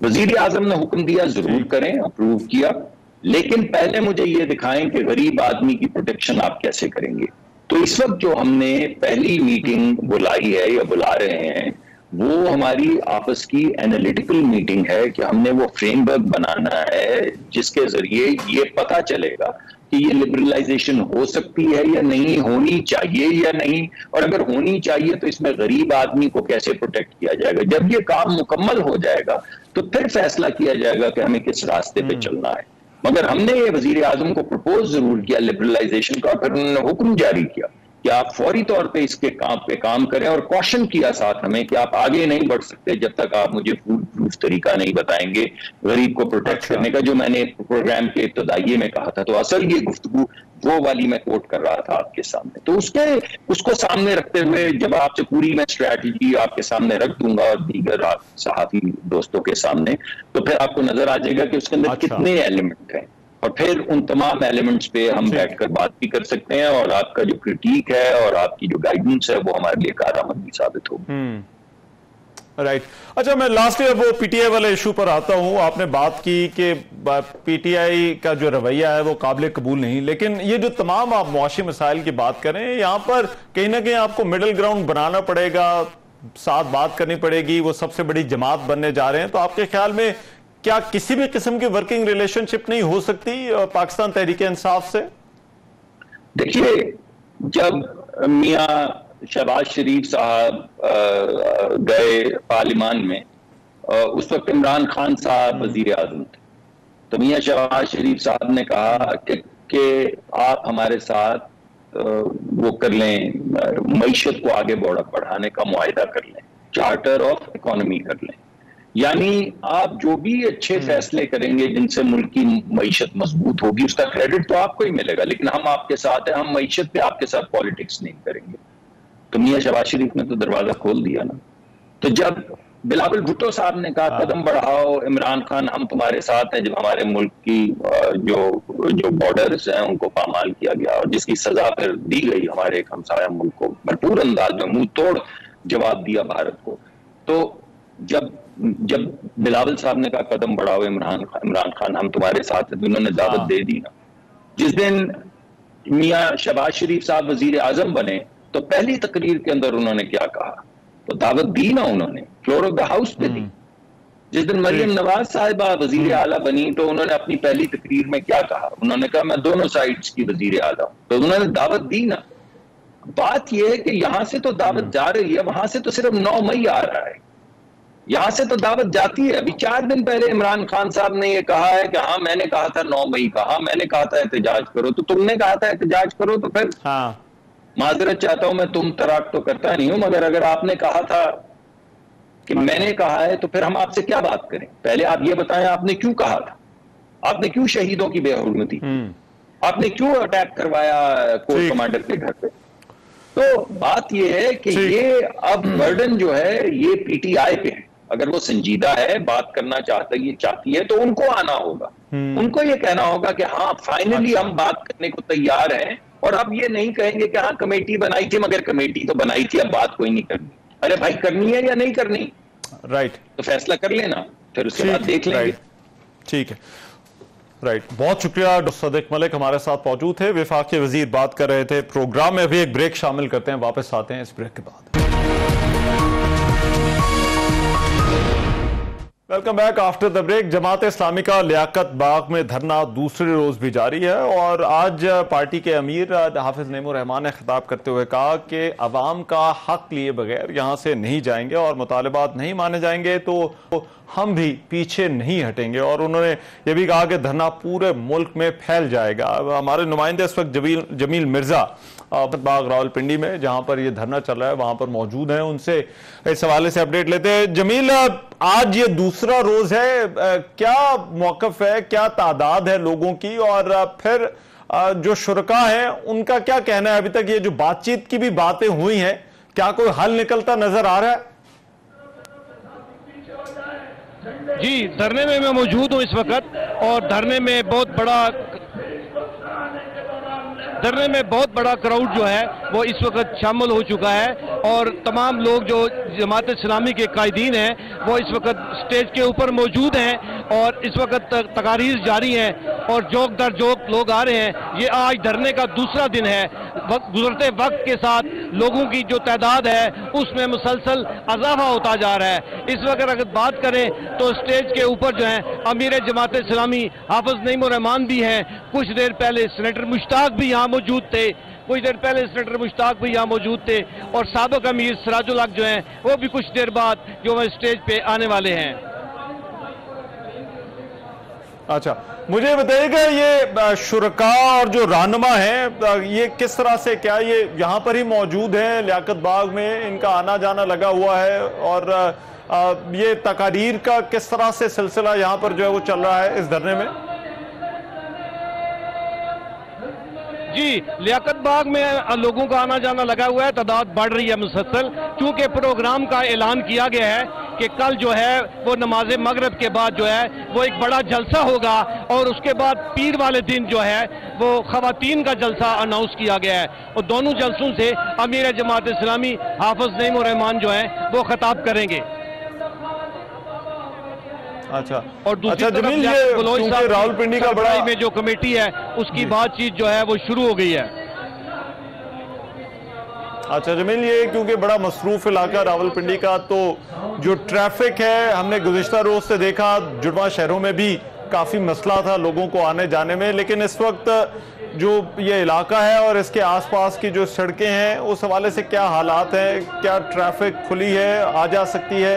वजीर आजम ने हुक्म दिया जरूर करें, अप्रूव किया, लेकिन पहले मुझे ये दिखाएं कि गरीब आदमी की प्रोटेक्शन आप कैसे करेंगे। तो इस वक्त जो हमने पहली मीटिंग बुलाई है या बुला रहे हैं वो हमारी आपस की एनालिटिकल मीटिंग है कि हमने वो फ्रेमवर्क बनाना है जिसके जरिए ये पता चलेगा कि ये लिबरलाइजेशन हो सकती है या नहीं, होनी चाहिए या नहीं, और अगर होनी चाहिए तो इसमें गरीब आदमी को कैसे प्रोटेक्ट किया जाएगा। जब ये काम मुकम्मल हो जाएगा तो फिर फैसला किया जाएगा कि हमें किस रास्ते पे चलना है। मगर हमने ये वजीर आजम को प्रपोज जरूर किया लिबरलाइजेशन का, फिर उन्होंने हुक्म जारी किया कि आप फौरी तौर पे इसके काम करें और कॉशन किया साथ हमें कि आप आगे नहीं बढ़ सकते जब तक आप मुझे फुल प्रूफ तरीका नहीं बताएंगे गरीब को प्रोटेक्ट करने का, जो मैंने प्रोग्राम के इब्तदाइये में कहा था। तो असल ये गुफ्तगू वो वाली मैं कोट कर रहा था आपके सामने। तो उसको सामने रखते हुए जब आपसे पूरी मैं स्ट्रैटेजी आपके सामने रख दूंगा और दीगर सहाफी दोस्तों के सामने, तो फिर आपको नजर आ जाएगा कि उसके अंदर कितने एलिमेंट हैं और फिर उन तमाम एलिमेंट्स पे हम बैठकर बात भी कर सकते हैं और आपका जो क्रिटिक है और आपकी जो गाइडेंस है वो हमारे लिए कारआमद भी साबित होगी। राइट। अच्छा, मैं लास्ट ईयर वो पीटीआई वाले इशू पर आता हूं। आपने बात की कि पीटीआई का जो रवैया है वो काबिल कबूल नहीं, लेकिन ये जो तमाम आप मुआशी मसाइल की बात करें यहाँ पर कहीं ना कहीं आपको मिडिल ग्राउंड बनाना पड़ेगा, साथ बात करनी पड़ेगी। वो सबसे बड़ी जमात बनने जा रहे हैं, तो आपके ख्याल में क्या किसी भी किस्म की वर्किंग रिलेशनशिप नहीं हो सकती पाकिस्तान तहरीक इंसाफ से? देखिए, जब मियां शहबाज शरीफ साहब गए पार्लियामान में, उस वक्त इमरान खान साहब वजीर आजम थे, तो मियां शहबाज शरीफ साहब ने कहा कि आप हमारे साथ वो कर लें, मईशत को आगे बढ़ाने का मुआहिदा कर लें, चार्टर ऑफ इकोनॉमी कर लें, यानी आप जो भी अच्छे फैसले करेंगे जिनसे मुल्क की मईशत मजबूत होगी उसका क्रेडिट तो आपको ही मिलेगा, लेकिन हम आपके साथ हैं, हम मईशत पे आपके साथ पॉलिटिक्स नहीं करेंगे। तो मियां शहबाज शरीफ ने तो दरवाजा खोल दिया ना। तो जब बिलावल भुट्टो साहब ने कहा कदम बढ़ाओ इमरान खान, हम तुम्हारे साथ हैं, जब हमारे मुल्क की जो बॉर्डर्स हैं उनको पामाल किया गया और जिसकी सजा फिर दी गई हमारे एक हमसाया मुल्क को, भरपूर अंदाज में मुंह तोड़ जवाब दिया भारत को। तो जब बिलावल साहब ने कहा कदम बढ़ाओ इमरान खान, हम तुम्हारे साथ हैं, तो उन्होंने दावत दे दी ना। जिस दिन मियां शहबाज शरीफ साहब वजीर आजम बने तो पहली तकरीर के अंदर उन्होंने क्या कहा, तो दावत दी ना उन्होंने, फ्लोर ऑफ द हाउस पे दी। जिस दिन मरियम नवाज साहिबा वजीर आला बनी तो उन्होंने अपनी पहली तकरीर में क्या कहा, उन्होंने कहा मैं दोनों साइड्स की वजीर आला हूं, तो उन्होंने दावत दी ना। बात यह है कि यहां से तो दावत जा रही है, वहां से तो सिर्फ 9 मई आ रहा है, यहां से तो दावत जाती है। अभी 4 दिन पहले इमरान खान साहब ने यह कहा है कि हाँ मैंने कहा था 9 मई का, हाँ मैंने कहा था एहतजाज करो, तो तुमने कहा था एहतजाज करो, तो फिर माजरत चाहता हूं, मैं तुम तराक तो करता नहीं हूं, मगर अगर आपने कहा था कि मैंने कहा है तो फिर हम आपसे क्या बात करें। पहले आप ये बताएं आपने क्यों कहा था, आपने क्यों शहीदों की बेहुरमती की, आपने क्यों अटैक करवाया कोर कमांडर के घर पे? तो बात यह है कि ये अब बर्डन जो है ये पीटीआई पे है। अगर वो संजीदा है, बात करना चाहती है, तो उनको आना होगा, उनको ये कहना होगा कि हाँ फाइनली हम बात करने को तैयार हैं। और अब ये नहीं कहेंगे कि हाँ कमेटी बनाई थी, मगर कमेटी तो बनाई थी, अब बात कोई नहीं करनी। अरे भाई करनी है या नहीं करनी, राइट, तो फैसला कर लेना, फिर उसके बाद देख लेंगे। ठीक है, राइट। बहुत शुक्रिया। डॉक्टर सदिक मलिक हमारे साथ मौजूद थे, वफाकी वजीर बात कर रहे थे प्रोग्राम में। अभी एक ब्रेक शामिल करते हैं, वापस आते हैं इस ब्रेक के बाद। Welcome back after the break. Jamaat Islami का लियाकत बाग में धरना दूसरे रोज भी जारी है और आज पार्टी के अमीर हाफिज नईमुर रहमान ने खिताब करते हुए कहा कि अवाम का हक लिए बगैर यहां से नहीं जाएंगे और मुतालबात नहीं माने जाएंगे तो हम भी पीछे नहीं हटेंगे। और उन्होंने ये भी कहा कि धरना पूरे मुल्क में फैल जाएगा। हमारे नुमाइंदे इस वक्त जमील मिर्जा बाग रावलपिंडी में जहां पर ये धरना चल रहा है वहां पर मौजूद हैं, उनसे इस हवाले से अपडेट लेते हैं। जमील, आज ये दूसरा रोज है, क्या मौकफ है, क्या तादाद है लोगों की, और फिर जो शुरका हैं उनका क्या कहना है? अभी तक ये जो बातचीत की भी बातें हुई हैं, क्या कोई हल निकलता नजर आ रहा है? जी, धरने में मैं मौजूद हूं इस वक्त और धरने में बहुत बड़ा क्राउड जो है वो इस वक्त शामिल हो चुका है और तमाम लोग जो जमात इस्लामी के कायदीन हैं वो इस वक्त स्टेज के ऊपर मौजूद हैं और इस वक्त तकारीर जारी हैं और जोक दर जोक लोग आ रहे हैं। ये आज धरने का दूसरा दिन है। गुजरते वक्त के साथ लोगों की जो तादाद है उसमें मुसलसल इजाफा होता जा रहा है। इस वक्त अगर बात करें तो स्टेज के ऊपर जो है अमीर जमात इस्लामी हाफिज नईमुर रहमान भी हैं, कुछ देर पहले सेनेटर मुश्ताक भी यहाँ मौजूद थे, कुछ देर पहले सेनेटर मुश्ताक भी यहाँ मौजूद थे और साबिक अमीर सिराजुल हक जो हैं वो भी कुछ देर बाद जो है स्टेज पे आने वाले हैं। अच्छा, मुझे बताइएगा ये शुरका और जो रहनुमा हैं ये किस तरह से, क्या ये यहाँ पर ही मौजूद हैं लियाकत बाग में, इनका आना जाना लगा हुआ है, और ये तकारीर का किस तरह से सिलसिला यहाँ पर जो है वो चल रहा है इस धरने में? जी, लियाकत बाग में लोगों का आना जाना लगा हुआ है, तादाद बढ़ रही है मुसलसल, क्योंकि प्रोग्राम का ऐलान किया गया है कि कल जो है वो नमाज मगरिब के बाद जो है वो एक बड़ा जलसा होगा और उसके बाद पीर वाले दिन जो है वो खवातीन का जलसा अनाउंस किया गया है और दोनों जलसों से अमीर जमात इस्लामी हाफिज नईमुर रहमान जो है वो खिताब करेंगे। अच्छा, और दूसरी तरफ रावलपिंडी का बड़ा में जो कमेटी है उसकी बातचीत जो है वो शुरू हो गई है। अच्छा जमील, ये क्योंकि बड़ा मसरूफ इलाका रावलपिंडी का, तो जो ट्रैफिक है हमने गुज़िश्ता रोज से देखा जुड़वा शहरों में भी काफी मसला था लोगों को आने जाने में, लेकिन इस वक्त जो ये इलाका है और इसके आसपास की जो सड़कें हैं उस हवाले से क्या हालात हैं? क्या ट्रैफिक खुली है, आ जा सकती है?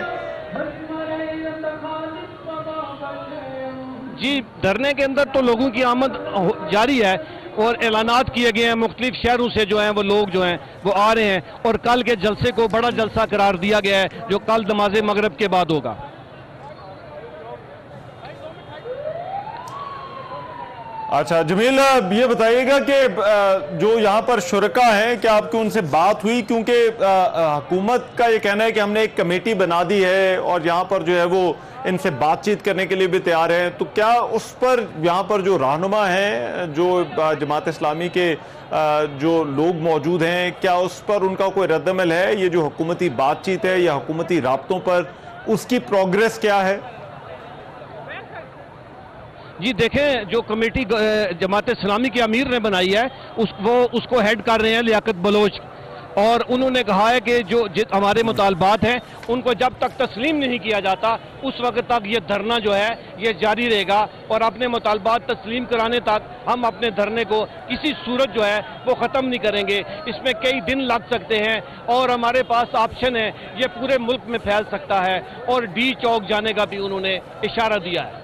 जी, धरने के अंदर तो लोगों की आमद जारी है और ऐलानात किए गए हैं, मुख्तलिफ शहरों से जो हैं वो लोग जो हैं वो आ रहे हैं और कल के जलसे को बड़ा जलसा करार दिया गया है जो कल नमाज मगरिब के बाद होगा। अच्छा जमील, ये बताइएगा कि जो यहाँ पर शुरका हैं क्या आपकी उनसे बात हुई? क्योंकि हुकूमत का ये कहना है कि हमने एक कमेटी बना दी है और यहाँ पर जो है वो इनसे बातचीत करने के लिए भी तैयार है, तो क्या उस पर यहाँ पर जो रहनुमा हैं, जो जमात इस्लामी के जो लोग मौजूद हैं, क्या उस पर उनका कोई रद्दअमल है? ये जो हुकूमती बातचीत है या हुकूमती राब्तों पर उसकी प्रोग्रेस क्या है? जी देखें, जो कमेटी जमात इस्लामी के अमीर ने बनाई है उसको हेड कर रहे हैं लियाकत बलोच और उन्होंने कहा है कि जो हमारे मुतालबात हैं उनको जब तक तस्लीम नहीं किया जाता उस वक्त तक ये धरना जो है ये जारी रहेगा और अपने मुतालबात तस्लीम कराने तक हम अपने धरने को किसी सूरत जो है वो ख़त्म नहीं करेंगे। इसमें कई दिन लग सकते हैं और हमारे पास ऑप्शन है, ये पूरे मुल्क में फैल सकता है और डी चौक जाने का भी उन्होंने इशारा दिया है।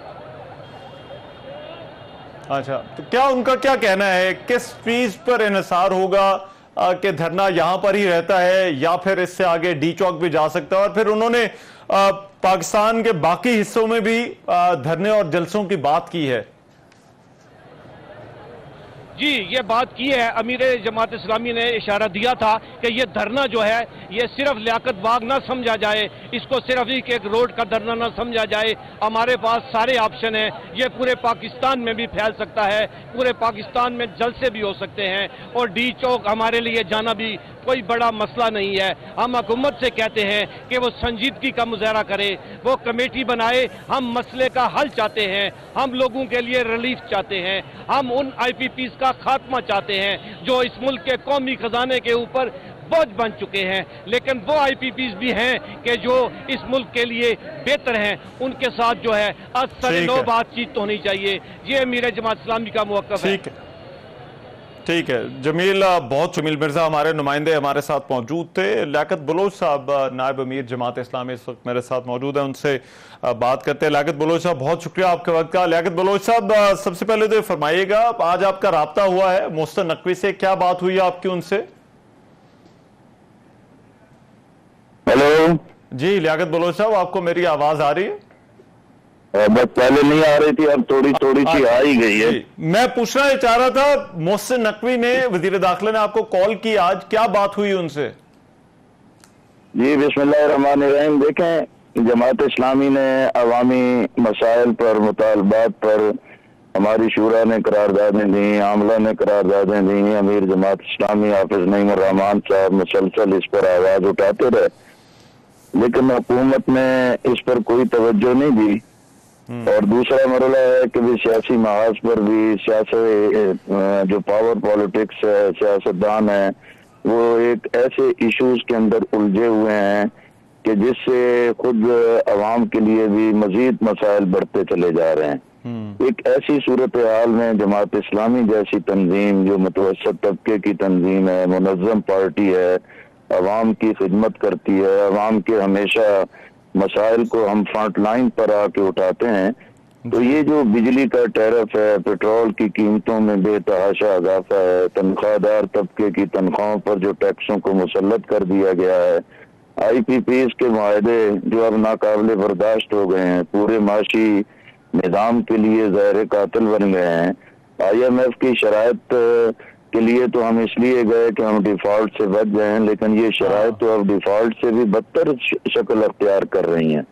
अच्छा, तो क्या उनका क्या कहना है, किस चीज पर इन्हिसार होगा कि धरना यहां पर ही रहता है या फिर इससे आगे डी चौक भी जा सकता है? और फिर उन्होंने पाकिस्तान के बाकी हिस्सों में भी धरने और जलसों की बात की है। जी, ये बात की है। अमीर जमात इस्लामी ने इशारा दिया था कि ये धरना जो है ये सिर्फ लियाकत बाग ना समझा जाए, इसको सिर्फ एक रोड का धरना ना समझा जाए। हमारे पास सारे ऑप्शन हैं, ये पूरे पाकिस्तान में भी फैल सकता है, पूरे पाकिस्तान में जलसे भी हो सकते हैं और डी चौक हमारे लिए जाना भी कोई बड़ा मसला नहीं है। हम हुकूमत से कहते हैं कि वो संजीदगी का मुजाहरा करे, वो कमेटी बनाए। हम मसले का हल चाहते हैं, हम लोगों के लिए रिलीफ चाहते हैं, हम उन IPPs का खात्मा चाहते हैं जो इस मुल्क के कौमी खजाने के ऊपर बोझ बन चुके हैं। लेकिन वो IPPs भी हैं कि जो इस मुल्क के लिए बेहतर हैं, उनके साथ जो है आज सरे नो बातचीत तो होनी चाहिए। ये अमीर जमात इस्लामी का मौक़िफ़ है। ठीक है जमील, बहुत जमील मिर्जा हमारे नुमाइंदे हमारे साथ मौजूद थे। लियाकत बलोच साहब नायब अमीर जमात इस्लामी इस वक्त मेरे साथ मौजूद हैं, उनसे बात करते हैं। लियाकत बलोच साहब बहुत शुक्रिया आपके वक्त का। लियाकत बलोच साहब सबसे पहले तो फरमाइएगा, आज आपका राब्ता हुआ है मोहसिन नकवी से, क्या बात हुई आपकी उनसे? हेलो जी लियाकत बलोच साहब, आपको मेरी आवाज आ रही है? बस पहले नहीं आ रही थी, अब थोड़ी थोड़ी सी आ ही गई है। मैं पूछना चाह रहा था, मोहसिन नकवी ने वजीर दाखिला ने आपको कॉल की आज, क्या बात हुई उनसे? जी बिस्मिल्लाहिर्रहमानिर्रहीम। देखें, जमात इस्लामी ने अवामी मसाइल पर, मुतालबात पर हमारी शूरा ने करारदादें दी, आमला ने करारदादें दी। अमीर जमात इस्लामी हाफिज नईम रहमान साहब मुसलसल इस पर आवाज उठाते रहे, लेकिन हुकूमत ने इस पर कोई तवज्जो नहीं दी। और दूसरा मरला है कि भी सियासी महाज पर भी सियासत जो पावर पॉलिटिक्स है, सियासतदान है, वो एक ऐसे इश्यूज के अंदर उलझे हुए हैं कि जिससे खुद अवाम के लिए भी मजीद मसाइल बढ़ते चले जा रहे हैं। एक ऐसी सूरत हाल में जमात इस्लामी जैसी तंजीम, जो मुतवस्सत तबके की तंजीम है, मुनज़्ज़म पार्टी है, अवाम की खिदमत करती है, अवाम के हमेशा मसाइल को हम फ्रंट लाइन पर आके उठाते हैं, तो ये जो बिजली का टैरिफ है, पेट्रोल की कीमतों में बेतहाशा इजाफा है, तनख्वाहदार तबके की तनख्वाहों पर जो टैक्सों को मुसल्लत कर दिया गया है, IPPs के मुआहदे जो अब नाकाबिले बर्दाश्त हो गए हैं, पूरे माशी निज़ाम के लिए ज़हर कातिल बन गए हैं। IMF की शराइत के लिए तो हम इसलिए गए कि हम डिफॉल्ट से बच गए हैं, लेकिन ये शराइत तो अब डिफॉल्ट से भी बदतर शक्ल अख्तियार कर रही हैं।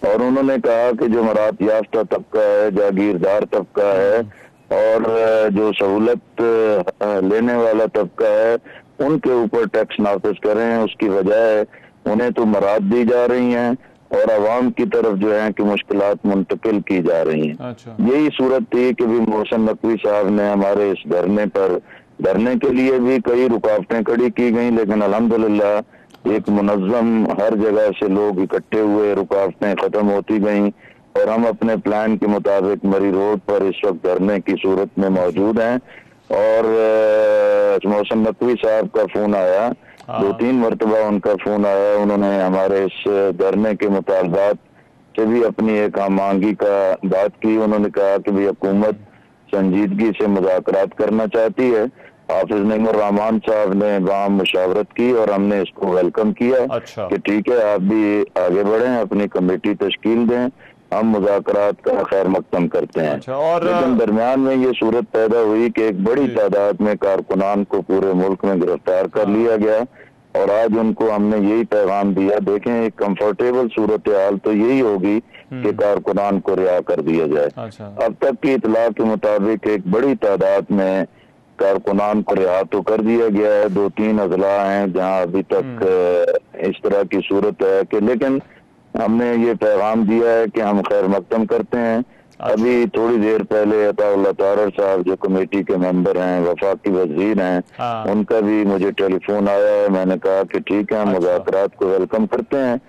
और उन्होंने कहा कि जो मरात याफ्ता तबका है, जागीरदार तबका है और जो सहूलत लेने वाला तबका है, उनके ऊपर टैक्स नाफिज करें। उसकी वजह उन्हें तो मरात दी जा रही हैं और अवाम की तरफ जो है कि मुश्किलात मुंतकिल की जा रही हैं। अच्छा। यही सूरत थी कि भी मोहसिन नकवी साहब ने हमारे इस धरने के लिए भी कई रुकावटें खड़ी की गई, लेकिन अल्हम्दुलिल्लाह एक मुनज़्ज़म हर जगह से लोग इकट्ठे हुए, रुकावटें खत्म होती गईं और हम अपने प्लान के मुताबिक मरी रोड पर इस वक्त धरने की सूरत में मौजूद हैं। और मोहसिन नकवी साहब का फोन आया, 2-3 मरतबा उनका फोन आया, उन्होंने हमारे इस धरने के मुतालबात से भी अपनी एक आमांगी का बात की। उन्होंने कहा कि भाई हुकूमत संजीदगी से मुज़ाकरात करना चाहती है। हाफिज नईम रहमान साहब ने वहाँ मुशावरत की और हमने इसको वेलकम किया। अच्छा। कि ठीक है, आप भी आगे बढ़ें, अपनी कमेटी तश्कील दें, हम मुज़ाकरात का खैर मकदम करते हैं। अच्छा। और लेकिन दरमियान में ये सूरत पैदा हुई कि एक बड़ी तादाद में कारकुनान को पूरे मुल्क में गिरफ्तार कर लिया गया और आज उनको हमने यही पैगाम दिया। देखें, एक कंफर्टेबल सूरत हाल तो यही होगी कि कारकुनान को रिहा कर दिया जाए। अच्छा। अब तक की इतला के मुताबिक एक बड़ी तादाद में कारकुनान को रिहा तो कर दिया गया है। 2-3 अजला हैं जहां अभी तक इस तरह की सूरत है कि, लेकिन हमने ये पैगाम दिया है कि हम खैर मकदम करते हैं। अभी थोड़ी देर पहले अताउल्लाह तारर साहब जो कमेटी के मेंबर हैं, वफाकी वजीर हैं, उनका भी मुझे टेलीफोन आया है। मैंने कहा कि ठीक है, हम मुज़ाकरात को वेलकम करते हैं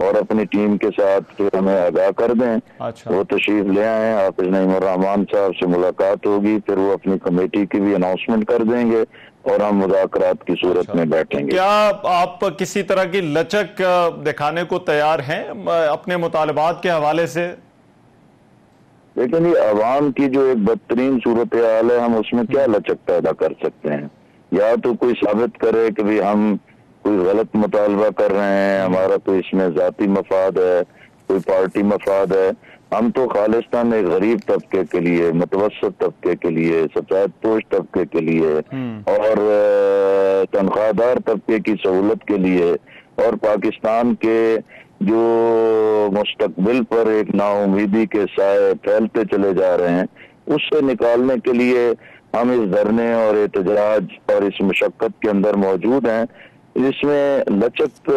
और अपनी टीम के साथ फिर हमें आगाह कर दें। अच्छा। वो तशरीफ ले आए, हाफिज नईम रहमान साहब से मुलाकात होगी, फिर वो अपनी कमेटी की भी अनाउंसमेंट कर देंगे और हम मुज़ाकरात की सूरत में बैठेंगे। क्या आप किसी तरह की लचक दिखाने को तैयार हैं अपने मुतालबात के हवाले से? लेकिन ये अवाम की जो एक बदतरीन सूरत हाल है, हम उसमें क्या लचक पैदा कर सकते हैं? या तो कोई साबित करे कि भाई हम कोई गलत मुतालबा कर रहे हैं, हमारा कोई इसमें जाती मफाद है, कोई पार्टी मफाद है, हम तो खालिस्तान एक गरीब तबके के लिए, मुतवस्सित तबके के लिए, सफेद पोश तबके के लिए और तनख्वाहदार तबके की सहूलत के लिए और पाकिस्तान के जो मुस्तकबिल पर एक नाउमीदी के साए फैलते चले जा रहे हैं, उससे निकालने के लिए हम इस धरने और एहतजाज और इस मशक्कत के अंदर मौजूद हैं। इसमें लचक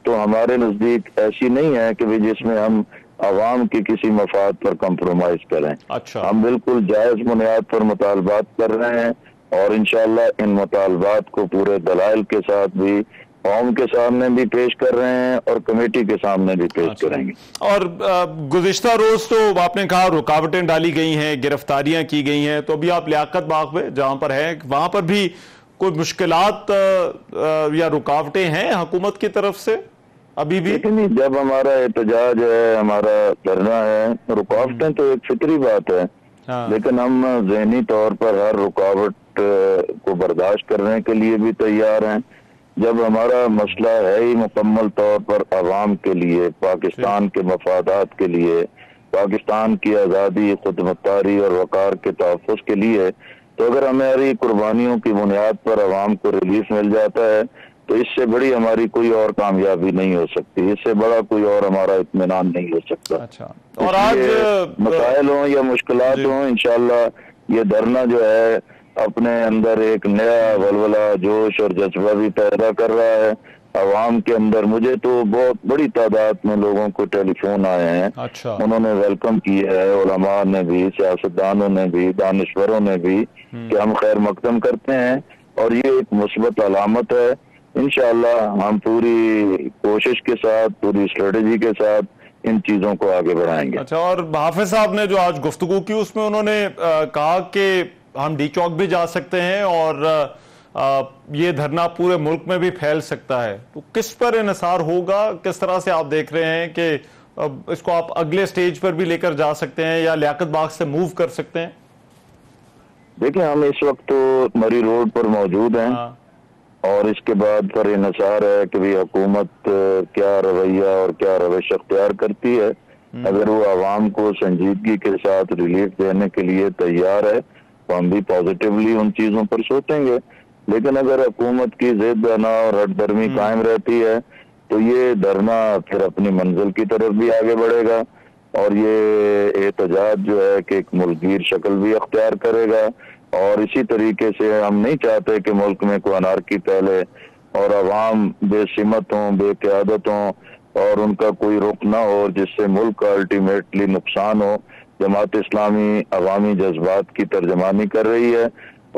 तो हमारे नजदीक ऐसी नहीं है कि जिसमें हम आवाम की किसी मफाद पर कंप्रोमाइज करें। अच्छा। हम बिल्कुल जायज बुनियाद पर मुतालबात कर रहे हैं और इंशाअल्लाह इन मुतालबात को पूरे दलाइल के साथ भी कौम के सामने भी पेश कर रहे हैं और कमेटी के सामने भी पेश करेंगे। और गुज़िश्ता रोज तो आपने कहा रुकावटें डाली गई हैं, गिरफ्तारियां की गई हैं, तो अभी आप लियाकत बाग में जहां पर है वहां पर भी कोई मुश्किलात या रुकावटें हैं हुकूमत की तरफ से अभी भी? लेकिन जब हमारा एहतजाज है, हमारा धरना है, रुकावटें तो एक फितरी बात है। हाँ। लेकिन हम ज़हनी तौर पर हर रुकावट को बर्दाश्त करने के लिए भी तैयार हैं। जब हमारा मसला है ही मुकम्मल तौर पर अवाम के लिए, पाकिस्तान के मफादात के लिए, पाकिस्तान की आज़ादी, खुदमुख्तारी और वक़ार के तहफ़्फ़ुज़ के लिए, तो अगर हमारी कुर्बानियों की बुनियाद पर अवाम को रिलीफ मिल जाता है तो इससे बड़ी हमारी कोई और कामयाबी नहीं हो सकती, इससे बड़ा कोई और हमारा इत्मीनान नहीं हो सकता। अच्छा। और आज मसाइल हों या मुश्किलात हों, इंशाअल्लाह ये धरना जो है अपने अंदर एक नया वलवला, जोश और जज्बा भी पैदा कर रहा है अवाम के अंदर। मुझे तो बहुत बड़ी तादाद में लोगों को टेलीफोन आए हैं। अच्छा। उन्होंने वेलकम किया है, उलमा ने भी, सियासतदानों ने भी, दानिश्वरों ने भी, कि हम खैर मकदम करते हैं और ये एक मुस्बत अलामत है। इंशाअल्लाह हम पूरी कोशिश के साथ, पूरी स्ट्रेटेजी के साथ इन चीजों को आगे बढ़ाएंगे। अच्छा। और हाफिज साहब ने जो आज गुफ्तगू की उसमें उन्होंने कहा कि हम डी चौक भी जा सकते हैं और ये धरना पूरे मुल्क में भी फैल सकता है, तो किस पर इन्हिसार होगा? किस तरह से आप देख रहे हैं कि इसको आप अगले स्टेज पर भी लेकर जा सकते हैं या लियाकत बाग से मूव कर सकते हैं? देखिए, हम इस वक्त तो मरी रोड पर मौजूद हैं। हाँ। और इसके बाद पर इन्हिसार है कि भाई हुकूमत क्या रवैया और क्या रविश अख्तियार करती है। अगर वो आवाम को संजीदगी के साथ रिलीफ देने के लिए तैयार है तो हम भी पॉजिटिवली उन चीजों पर सोचेंगे। लेकिन अगर हुकूमत की जिद ना और हटदर्मी कायम रहती है तो ये धरना फिर अपनी मंजिल की तरफ भी आगे बढ़ेगा और ये एहतजाज जो है कि एक मुल्कगीर शक्ल भी अख्तियार करेगा। और इसी तरीके से हम नहीं चाहते कि मुल्क में कोई अनारकी फैले और अवाम बेसिमत हों, बेक़ियादत हों और उनका कोई रुख ना हो जिससे मुल्क का अल्टीमेटली नुकसान हो। जमात इस्लामी अवामी जज्बात की तर्जमानी कर रही है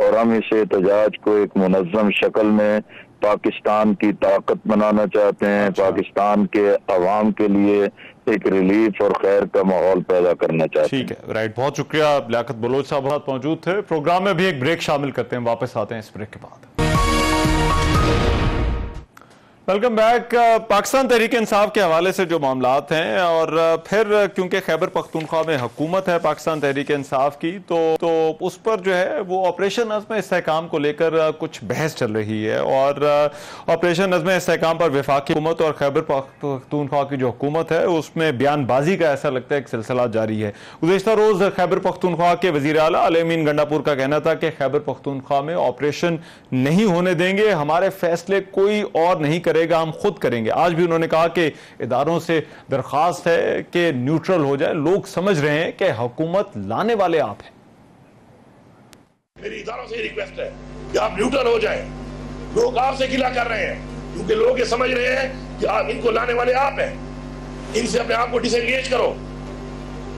और हम इस एहतजाज को एक मुनज़्ज़म शक्ल में पाकिस्तान की ताकत बनाना चाहते हैं। अच्छा। पाकिस्तान के अवाम के लिए एक रिलीफ और खैर का माहौल पैदा करना चाहते हैं। ठीक है, राइट। बहुत शुक्रिया। लियाकत बलोच साहब मौजूद थे। प्रोग्राम में भी एक ब्रेक शामिल करते हैं, वापस आते हैं इस ब्रेक के बाद। Welcome back. पाकिस्तान तहरीक इंसाफ के हवाले से जो मामलात हैं और फिर क्योंकि खैबर पख्तूनख्वा में हुकूमत है पाकिस्तान तहरीक इंसाफ की, तो उस पर जो है वो ऑपरेशन नज़्म इस्तेहकाम को लेकर कुछ बहस चल रही है और ऑपरेशन नज़्म इस्तेहकाम पर वफाकी हुकूमत और खैबर पख्तूनख्वा की जो हुकूमत है उसमें बयानबाजी का ऐसा लगता है एक सिलसिला जारी है। गुज़िश्ता रोज़ खैबर पख्तूनख्वा के वज़ीर आला अली अमीन गंडापुर का कहना था कि खैबर पख्तूनख्वा में ऑपरेशन नहीं होने देंगे, हमारे फैसले कोई और नहीं करेगा, हम खुद करेंगे। आज भी उन्होंने कहा कि इदारों से दरखास्त है कि न्यूट्रल हो जाए। लोग समझ रहे हैं कि हुकूमत लाने वाले आप हैं। मेरी इदारों से रिक्वेस्ट है कि आप न्यूट्रल हो जाएं। लोग आपसे गिला कर रहे हैं क्योंकि लोग ये समझ रहे हैं कि आप इनको लाने वाले आप हैं। इनसे अपने आप को डिसएंगेज करो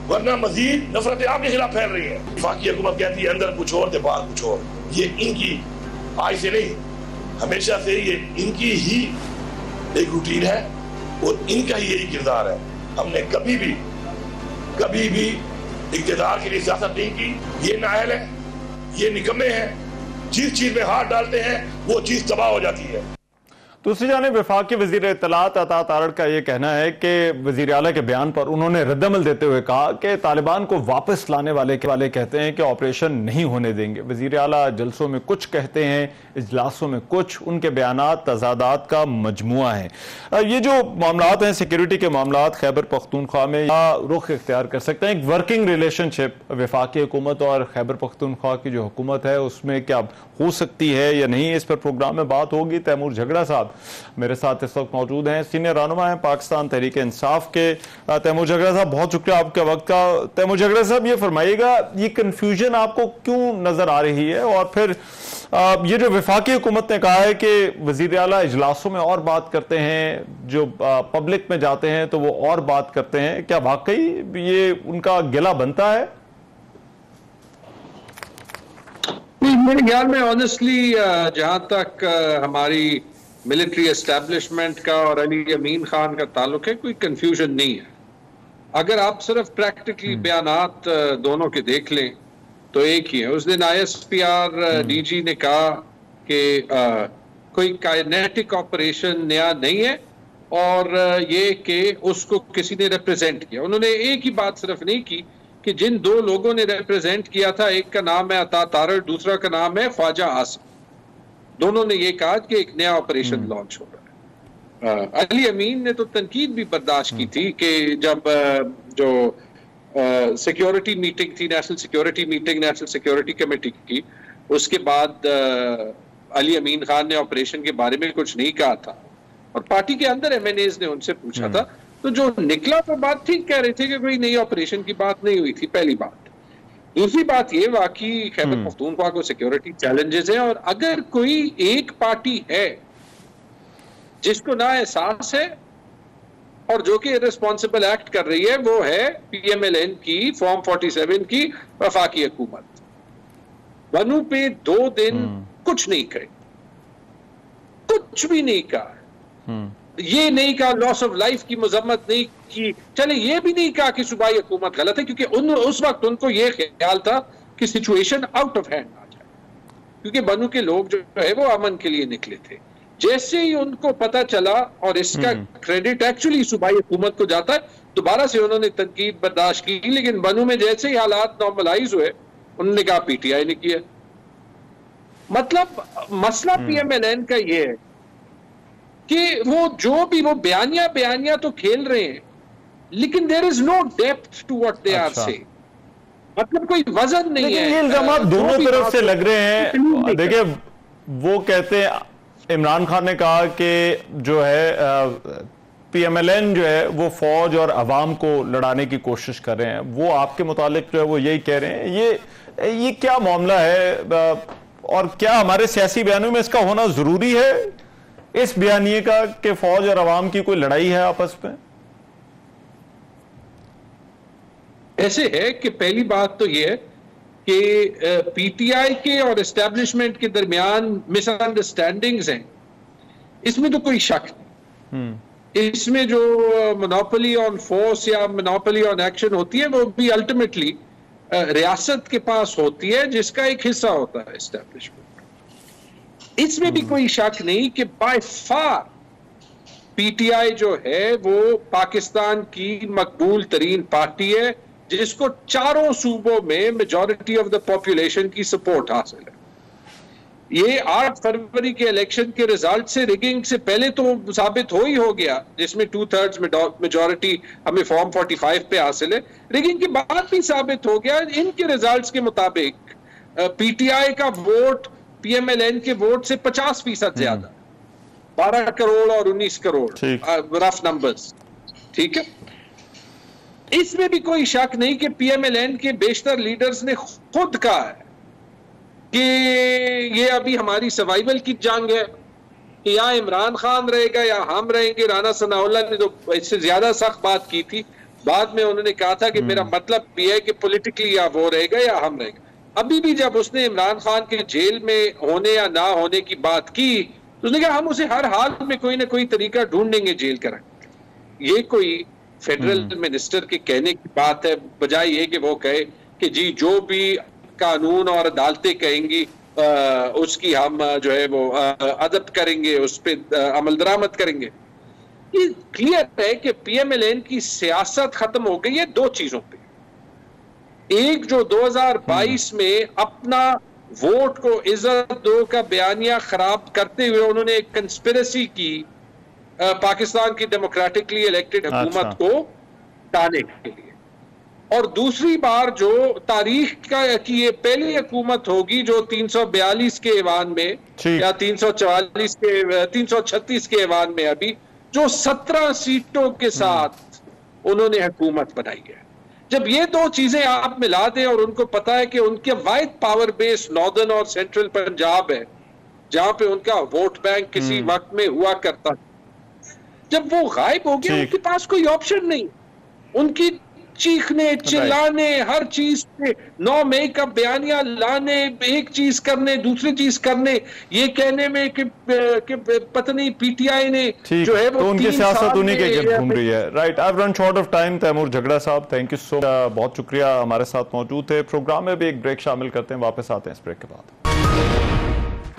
वरना मजीद नफरतें आपके खिलाफ फैल रही है। वफाकी हुकूमत कहती है अंदर कुछ और थे बाहर कुछ और। ये इनकी आज से नहीं, हमेशा से ये इनकी ही एक रूटीन है और इनका ही यही किरदार है। हमने कभी भी इक़्तिदार के लिए सियासत नहीं की। ये नाअहल है, ये निकम्मे हैं, जिस चीज में हाथ डालते हैं वो चीज तबाह हो जाती है। दूसरी जानिब वफाकी वजीर इत्तलात अता तारड़ का यह कहना है कि वजीर आला के बयान पर उन्होंने रद्दअमल देते हुए कहा कि तालिबान को वापस लाने वाले कहते हैं कि ऑपरेशन नहीं होने देंगे। वजीर आला जलसों में कुछ कहते हैं, इजलासों में कुछ, उनके बयानात तजादात का मजमुआ है। ये जो मामलात हैं सिक्योरिटी के मामलात खैबर पख्तूनख्वा में रुख इख्तियार कर सकते हैं। एक वर्किंग रिलेशनशिप वफाकी हुकूमत और खैबर पख्तूनख्वा की जो हुकूमत है उसमें क्या हो सकती है या नहीं, इस पर प्रोग्राम में बात होगी। तैमूर झगड़ा साहब मेरे साथ इस वक्त मौजूद हैं, सीनियर रहनुमा हैं पाकिस्तान तहरीक इंसाफ के। तैमूर झगड़ा साहब बहुत शुक्रिया आपके वक्त का। तैमूर झगड़ा साहब ये फरमाइएगा, ये कंफ्यूजन आपको क्यों नजर आ रही है, और फिर ये जो वफाकी हुकूमत ने कहा है कि वजीर आला इजलासों में और बात करते हैं, जो पब्लिक में जाते हैं तो वो और बात करते हैं, क्या वाकई ये उनका गिला बनता है? मेरे ख्याल में ऑनेस्टली जहां तक हमारी मिलिट्री एस्टैब्लिशमेंट का और अली अमीन खान का ताल्लुक है, कोई कंफ्यूजन नहीं है। अगर आप सिर्फ प्रैक्टिकली बयानात दोनों के देख लें तो एक ही है। उस दिन ISPR DG ने कहा कि कोई काइनेटिक ऑपरेशन नया नहीं है, और ये कि उसको किसी ने रिप्रेजेंट किया। उन्होंने एक ही बात सिर्फ नहीं की कि जिन दो लोगों ने रिप्रेजेंट किया था, एक का नाम है अता तारड़, दूसरा का नाम है ख्वाजा आसिम, दोनों ने ये कहा कि एक नया ऑपरेशन लॉन्च हो रहा है। अली अमीन ने तो तनकीद भी बर्दाश्त की थी कि जब जो सिक्योरिटी मीटिंग थी, national security meeting national security committee की, उसके बाद अली अमीन खान ने ऑपरेशन के बारे में कुछ नहीं कहा था, और पार्टी के अंदर MNAs ने उनसे पूछा था, तो जो निकला तो बात ठीक कह रहे थे कि कोई नई ऑपरेशन की बात नहीं हुई थी, पहली बात। दूसरी बात ये, वाकई खैबर पख्तूनख्वा को सिक्योरिटी चैलेंजेस हैं, और अगर कोई एक पार्टी है जिसको ना एहसास है और जो कि इर्रेस्पॉन्सिबल एक्ट कर रही है, वो है PMLN की फॉर्म 47 की वफाकी हुकूमत। बनू पे 2 दिन कुछ नहीं कहे, कुछ भी नहीं कहा, ये नहीं कहा लॉस ऑफ लाइफ की मजम्मत नहीं की, चले ये भी नहीं कहा कि सूबाई हुकूमत गलत है, क्योंकि उस वक्त उनको ये ख्याल था कि सिचुएशन आउट ऑफ हैंड आ जाए, क्योंकि बनू के लोग जो है वो अमन के लिए निकले थे। जैसे ही उनको पता चला, और इसका क्रेडिट एक्चुअली सूबाई हुकूमत को जाता है, दोबारा से उन्होंने तनकीद बर्दाश्त की, लेकिन बनू में जैसे ही हालात नॉर्मलाइज हुए, उन्होंने कहा PTI ने किया। मतलब मसला PMLN का ये है कि वो जो भी वो बयानिया तो खेल रहे हैं, लेकिन there is no depth to what they are saying. मतलब कोई वजन नहीं है। ये इल्जाम दोनों तरफ से लग रहे हैं। देखिए, वो कहते हैं, इमरान खान ने कहा कि जो है PMLN जो है वो फौज और अवाम को लड़ाने की कोशिश कर रहे हैं, वो आपके मुतालिक जो है वो यही कह रहे हैं। ये क्या मामला है, और क्या हमारे सियासी बयानों में इसका होना जरूरी है, इस बयानिए का कि फौज और अवाम की कोई लड़ाई है आपस में? ऐसे है कि पहली बात तो यह है कि PTI के और एस्टेब्लिशमेंट के दरमियान मिसअंडरस्टैंडिंग्स हैं, इसमें तो कोई शक नहीं। इसमें जो मोनोपोली ऑन फोर्स या मोनोपोली ऑन एक्शन होती है, वो भी अल्टीमेटली रियासत के पास होती है, जिसका एक हिस्सा होता है एस्टेब्लिशमेंट। इसमें भी कोई शक नहीं कि बाय फार PTI जो है वो पाकिस्तान की मकबूल तरीन पार्टी है, जिसको चारों सूबों में मेजॉरिटी ऑफ द पॉपुलेशन की सपोर्ट हासिल है। ये 8 फरवरी के इलेक्शन के रिजल्ट से, रिगिंग से पहले तो साबित हो ही हो गया, जिसमें 2/3 मेजॉरिटी हमें फॉर्म 45 पे हासिल है। रिगिंग के बाद भी साबित हो गया, इनके रिजल्ट्स के मुताबिक PTI का वोट PMLN के वोट से 50% ज्यादा, 12 करोड़ और 19 करोड़ रफ नंबर्स, ठीक है। इसमें भी कोई शक नहीं कि PMLN के बेशतर लीडर्स ने खुद कहा है कि ये अभी हमारी सर्वाइवल की जंग है, कि या इमरान खान रहेगा या हम रहेंगे। राना सनाउल्लाह ने तो इससे ज्यादा सख्त बात की थी, बाद में उन्होंने कहा था कि मेरा मतलब ये है कि पॉलिटिकली या वो रहेगा या हम रहेंगे। अभी भी जब उसने इमरान खान के जेल में होने या ना होने की बात की, तो उसने कहा हम उसे हर हाल में कोई ना कोई तरीका ढूंढेंगे जेल का रखने। ये कोई फेडरल मिनिस्टर के कहने की बात है, बजाय ये कि वो कहे कि जी जो भी कानून और अदालतें कहेंगी उसकी हम जो है वो अदप्ट करेंगे, उस पर अमल दरामद करेंगे। ये क्लियर है कि PMLN की सियासत खत्म हो गई है दो चीजों पे। एक जो 2022 में अपना वोट को इज्जत दो का बयानिया खराब करते हुए उन्होंने एक कंस्पिरेसी की पाकिस्तान की डेमोक्रेटिकली इलेक्टेड हुकूमत को हटाने के लिए, और दूसरी बार जो तारीख की ये पहली हुकूमत होगी जो 342 के ऐवान में या 344 के 336 के ऐवान में अभी जो 17 सीटों के साथ उन्होंने हुकूमत बनाई है। जब ये दो चीजें आप मिला दें और उनको पता है कि उनके वाइड पावर बेस नॉर्दर्न और सेंट्रल पंजाब है जहां पे उनका वोट बैंक किसी वक्त में हुआ करता, जब वो गायब हो गया उनके पास कोई ऑप्शन नहीं। उनकी चीखने चिल्लाने हर चीज पे 9 मई का बयानिया लाने, एक चीज करने दूसरी चीज करने, ये कहने में कि पता नहीं PTI ने जो है वो तो उनकी सियासत उन्हीं के गिर्द घूम रही है। Right, I have run short of time. Taimur Jhagra साहब, थैंक यू सो, बहुत शुक्रिया हमारे साथ मौजूद थे। प्रोग्राम में भी एक ब्रेक शामिल करते हैं, वापस आते हैं इस ब्रेक के बाद।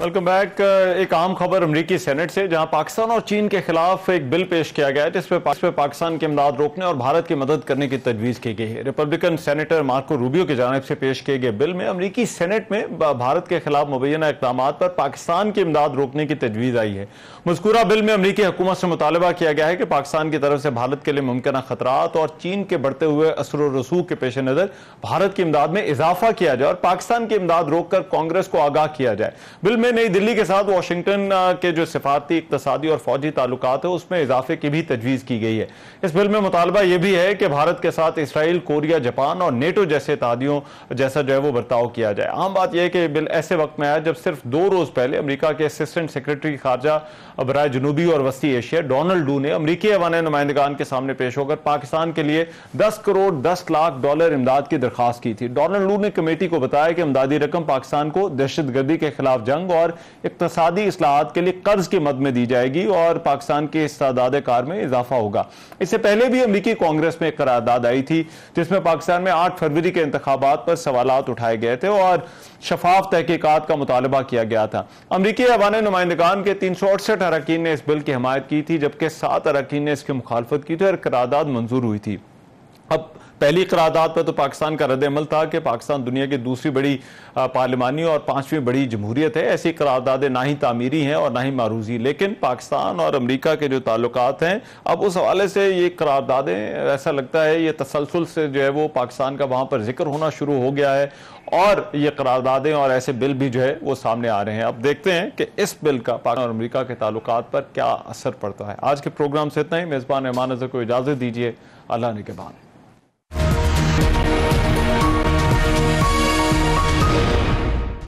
Welcome back. एक आम खबर अमेरिकी सेनेट से, जहां पाकिस्तान और चीन के खिलाफ एक बिल पेश किया गया है जिसपे पाकिस्तान की इमदाद रोकने और भारत की मदद करने की तजवीज की गई है। रिपब्लिकन सेनेटर मार्को रूबियो की जानिब से पेश किए गए बिल में अमेरिकी सेनेट में भारत के खिलाफ मुबैना इक़दामात पर पाकिस्तान की इमदाद रोकने की तजवीज आई है। मज़कूरा बिल में अमेरिकी हुकूमत से मुतालबा किया गया है कि पाकिस्तान की तरफ से भारत के लिए मुमकिन खतरात और चीन के बढ़ते हुए असर व रसूख के पेश नज़र भारत की इमदाद में इजाफा किया जाए और पाकिस्तान की इमदाद रोककर कांग्रेस को आगाह किया जाए। बिल में नई दिल्ली के साथ वाशिंगटन के जो सिफारती, इक्तसादी और फौजी ताल्लुकात है उसमें इजाफे की भी तजवीज की गई है। इस बिल में मुतालबा यह भी है कि भारत के साथ इसराइल, कोरिया, जापान और नेटो जैसे इत्तेहादियों जैसा जो है वो बर्ताव किया जाए। आम बात यह है कि बिल ऐसे वक्त में आया जब सिर्फ 2 रोज पहले अमेरिका के असिस्टेंट सेक्रेटरी खारजा बराए जनूबी और वस्ती एशिया डोनाल्ड डू ने अमेरिकी ऐवान नुमाइंदगान के सामने पेश होकर पाकिस्तान के लिए 10 करोड़ 10 लाख डॉलर इमदाद की दरखास्त की थी। डोनाल्ड डू ने कमेटी को बताया कि इमदादी रकम पाकिस्तान को दहशतगर्दी के खिलाफ जंग और इक्तसादी इस्लाहात के लिए कर्ज की मद में दी जाएगी और पाकिस्तान के इस्तादाद कार में इजाफा होगा। इससे पहले भी अमेरिकी कांग्रेस में एक करारदाद आई थी जिसमें पाकिस्तान में 8 फरवरी के इंतखाबात पर सवालात उठाए गए थे और शफाफ तहकीकात का मुतालबा किया गया था। अमेरिकी ऐवान नुमाइंदगान के 368 अरकान ने इस बिल की हमायत की थी, जबकि 7 अरकान ने इसकी मुखालफत की थी और करारदाद मंजूर हुई थी। अब पहली करारदाद पर तो पाकिस्तान का रद्द-ए-अमल था कि पाकिस्तान दुनिया की दूसरी बड़ी पार्लिमानी और 5वीं बड़ी जमहूरियत है। ऐसी करारदादें ना ही तामीरी हैं और ना ही मारूजी, लेकिन पाकिस्तान और अमेरिका के जो ताल्लुकात हैं, अब उस हवाले से ये करारदादें ऐसा लगता है ये तसलसल से जो है वो पाकिस्तान का वहाँ पर जिक्र होना शुरू हो गया है और ये करारदादें और ऐसे बिल भी जो है वो सामने आ रहे हैं। अब देखते हैं कि इस बिल का पाकिस्तान और अमेरिका के ताल्लुकात पर क्या असर पड़ता है। आज के प्रोग्राम से इतना ही। मेज़बान रहमान अज़हर को इजाज़त दीजिए। अल्लाह ने के बाद।